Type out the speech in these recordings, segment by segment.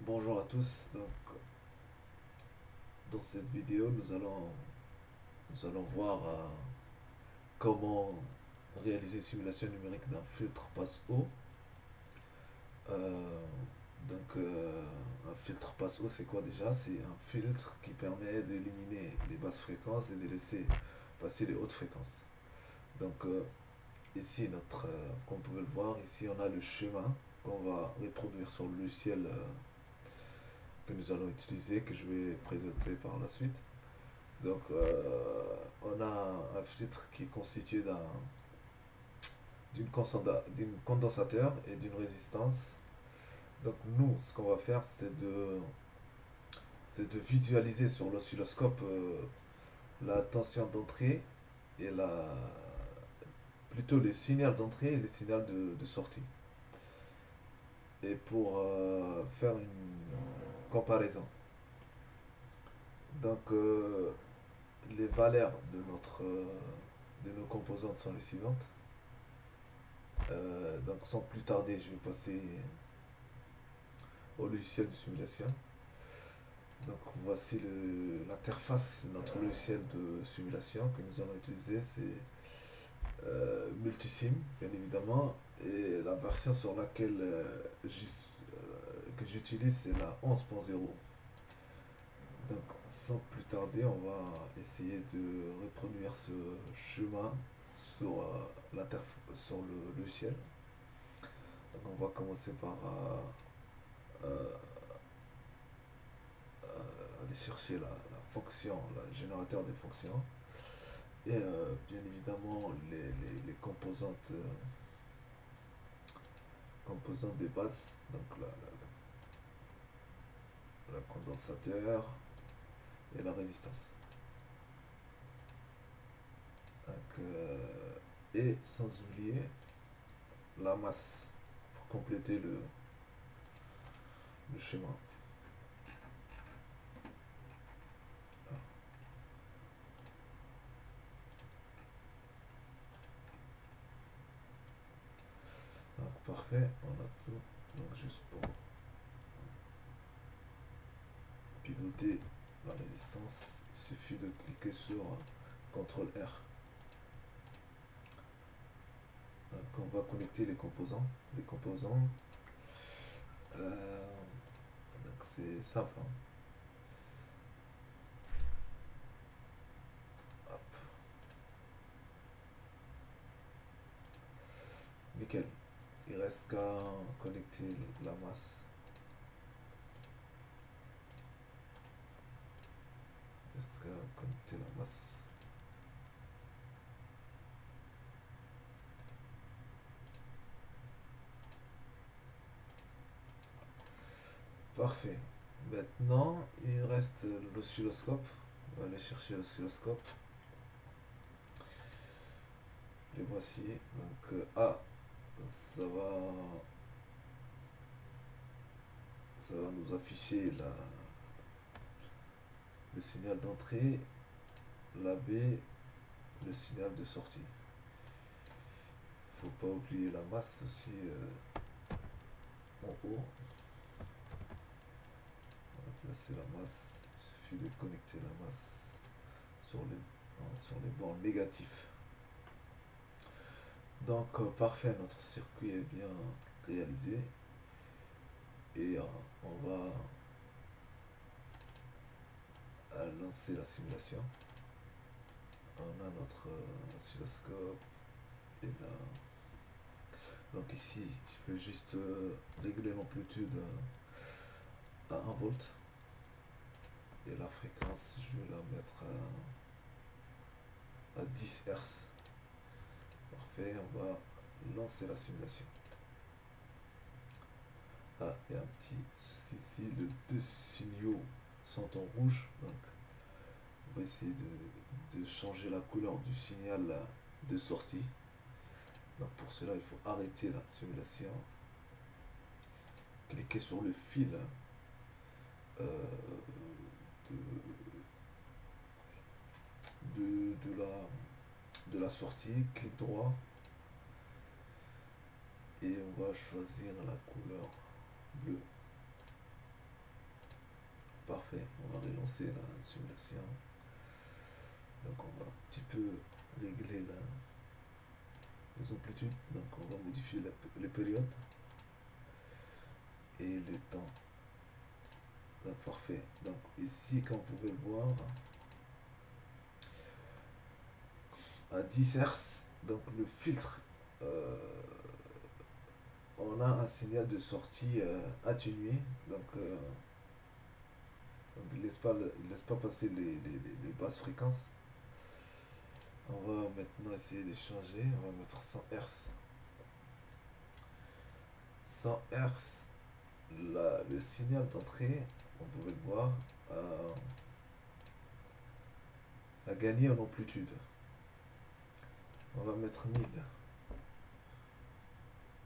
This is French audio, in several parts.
Bonjour à tous. Donc, dans cette vidéo, nous allons voir comment réaliser une simulation numérique d'un filtre passe-eau. Euh, un filtre passe-eau, c'est quoi déjà? C'est un filtre qui permet d'éliminer les basses fréquences et de laisser passer les hautes fréquences. Donc, ici, comme vous pouvez le voir, ici, on a le schéma qu'on va reproduire sur le logiciel que nous allons utiliser, que je vais présenter par la suite. Donc, on a un filtre qui est constitué d'une condensateur et d'une résistance. Donc, nous, ce qu'on va faire, c'est de visualiser sur l'oscilloscope la tension d'entrée et plutôt les signaux d'entrée et les signaux de sortie. Et pour faire une comparaison. Donc, les valeurs de nos composantes sont les suivantes. Donc sans plus tarder, je vais passer au logiciel de simulation. Donc voici l'interface de notre logiciel de simulation que nous allons utiliser. C'est Multisim, bien évidemment. Et la version sur laquelle que j'utilise, c'est la 11.0. Donc sans plus tarder, on va essayer de reproduire ce chemin sur, sur le logiciel. Donc on va commencer par euh, aller chercher la fonction, le générateur des fonctions. Et bien évidemment les composantes des bases, donc la condensateur et la résistance. Donc, et sans oublier la masse pour compléter le schéma. Donc parfait, on a tout. Donc juste pour pivoter la résistance, il suffit de cliquer sur CTRL R. Donc on va connecter les composants. Donc c'est simple, hein. Hop. Nickel. Il reste qu'à connecter la masse. Il reste qu'à connecter la masse. Parfait. Maintenant, il reste l'oscilloscope. On va aller chercher l'oscilloscope. Les voici. Donc, ça va nous afficher le signal d'entrée, la B, le signal de sortie. Faut pas oublier la masse aussi en haut. Là c'est la masse. Il suffit de connecter la masse sur les bords négatifs. Donc parfait, notre circuit est bien réalisé. Et on va lancer la simulation. On a notre oscilloscope et là. Donc ici, je peux juste régler l'amplitude à 1 volt. Et la fréquence, je vais la mettre à 10 Hz. Parfait, on va lancer la simulation. Ah, il y a un petit souci ici, les deux signaux sont en rouge, donc on va essayer de changer la couleur du signal de sortie. Donc pour cela, il faut arrêter la simulation, cliquer sur le fil euh, de la sortie, clic droit, et on va choisir la couleur bleue. commencer la simulation. Donc on va un petit peu régler les amplitudes. Donc on va modifier les périodes et les temps. Donc parfait. Donc ici, comme vous pouvez le voir, à 10 Hz, donc le filtre, on a un signal de sortie atténué. Donc il laisse pas passer les basses fréquences. On va maintenant essayer de changer. On va mettre 100 Hz. 100 Hz, le signal d'entrée, on pouvait le voir, a gagné en amplitude. On va mettre 1000.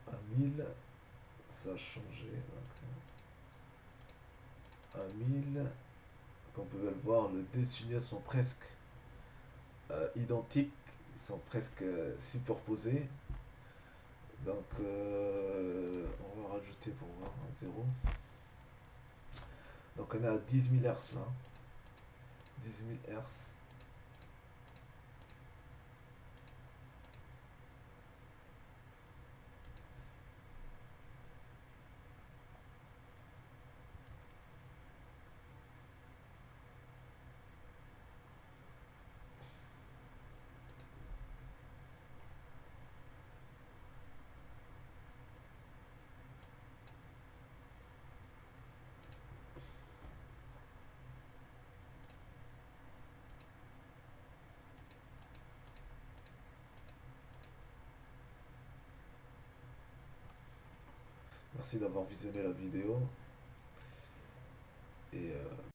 À 1000, ça a changé. Donc, à 1000, comme vous pouvez le voir, les deux signaux sont presque identiques. Ils sont presque superposés. Donc, on va rajouter pour voir un 0. Donc, on est à 10 000 Hz là. 10 000 Hz. Merci d'avoir visionné la vidéo.